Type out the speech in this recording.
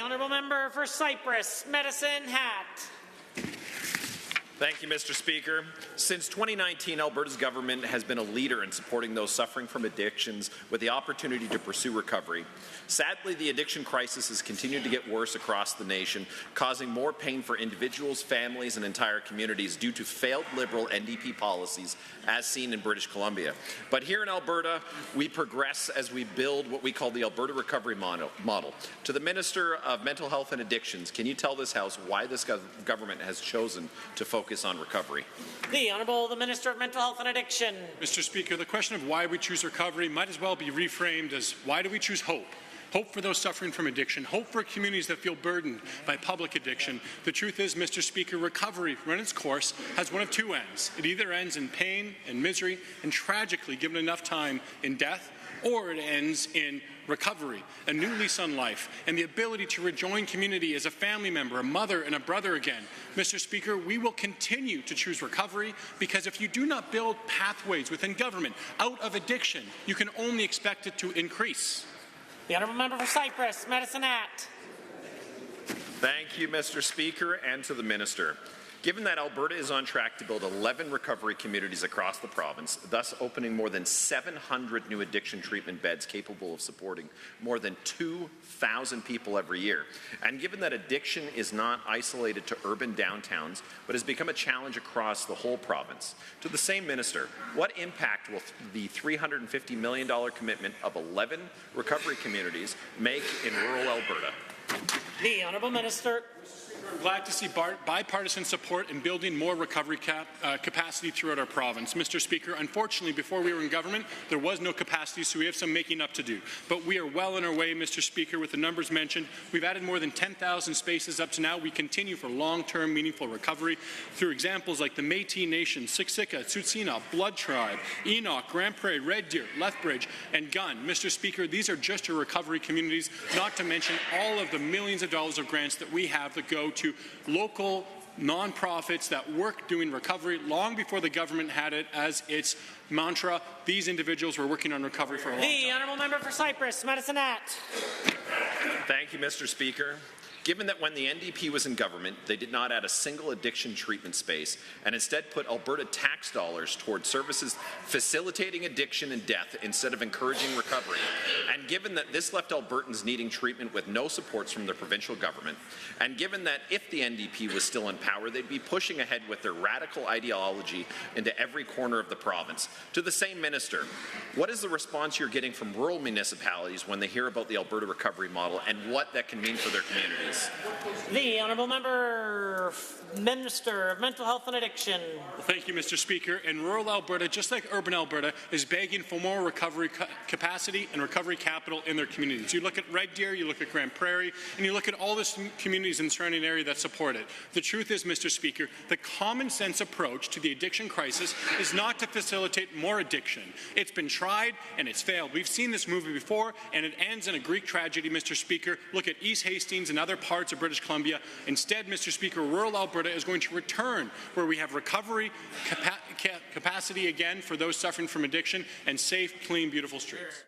honourable member for Cypress, Medicine Hat. Thank you, Mr. Speaker. Since 2019, Alberta's government has been a leader in supporting those suffering from addictions with the opportunity to pursue recovery. Sadly, the addiction crisis has continued to get worse across the nation, causing more pain for individuals, families, and entire communities due to failed Liberal NDP policies, as seen in British Columbia. But here in Alberta, we progress as we build what we call the Alberta Recovery Model. To the Minister of Mental Health and Addictions, can you tell this House why this government has chosen to focus on recovery? The Minister of Mental Health and Addiction. Mr. Speaker, the question of why we choose recovery might as well be reframed as why do we choose hope? Hope for those suffering from addiction, hope for communities that feel burdened by public addiction. The truth is, Mr. Speaker, recovery, run its course, has one of two ends. It either ends in pain and misery and tragically, given enough time, in death, or it ends in recovery, a new lease on life, and the ability to rejoin community as a family member, a mother and a brother again. Mr. Speaker, we will continue to choose recovery because if you do not build pathways within government out of addiction, you can only expect it to increase. The honourable member for Cypress, Medicine Hat. Thank you, Mr. Speaker, and to the Minister. Given that Alberta is on track to build 11 recovery communities across the province, thus opening more than 700 new addiction treatment beds capable of supporting more than 2,000 people every year, and given that addiction is not isolated to urban downtowns but has become a challenge across the whole province, to the same Minister, what impact will the $350 million commitment of 11 recovery communities make in rural Alberta? The Honourable Minister. I'm glad to see bipartisan support in building more recovery capacity throughout our province. Mr. Speaker, unfortunately, before we were in government, there was no capacity, so we have some making up to do. But we are well on our way, Mr. Speaker, with the numbers mentioned. We've added more than 10,000 spaces up to now. We continue for long-term, meaningful recovery through examples like the Métis Nation, Siksika, Tsuut'ina, Blood Tribe, Enoch, Grand Prairie, Red Deer, Lethbridge, and Gunn. Mr. Speaker, these are just your recovery communities, not to mention all of the millions of dollars of grants that we have that go to local nonprofits that work doing recovery long before the government had it as its mantra. These individuals were working on recovery for a long time. The honourable member for Cypress, Medicine Hat. Thank you, Mr. Speaker. Given that when the NDP was in government, they did not add a single addiction treatment space and instead put Alberta tax dollars toward services facilitating addiction and death instead of encouraging recovery, and given that this left Albertans needing treatment with no supports from their provincial government, and given that if the NDP was still in power, they'd be pushing ahead with their radical ideology into every corner of the province. To the same Minister, what is the response you're getting from rural municipalities when they hear about the Alberta Recovery Model and what that can mean for their communities? The honourable member, Minister of Mental Health and Addiction. Thank you, Mr. Speaker. In rural Alberta, just like urban Alberta, is begging for more recovery capacity and recovery capital in their communities. You look at Red Deer, you look at Grand Prairie, and you look at all the communities in the surrounding area that support it. The truth is, Mr. Speaker, the common sense approach to the addiction crisis is not to facilitate more addiction. It's been tried and it's failed. We've seen this movie before, and it ends in a Greek tragedy, Mr. Speaker. Look at East Hastings and other parts of British Columbia. Instead, Mr. Speaker, rural Alberta is going to return where we have recovery capacity again for those suffering from addiction and safe, clean, beautiful streets.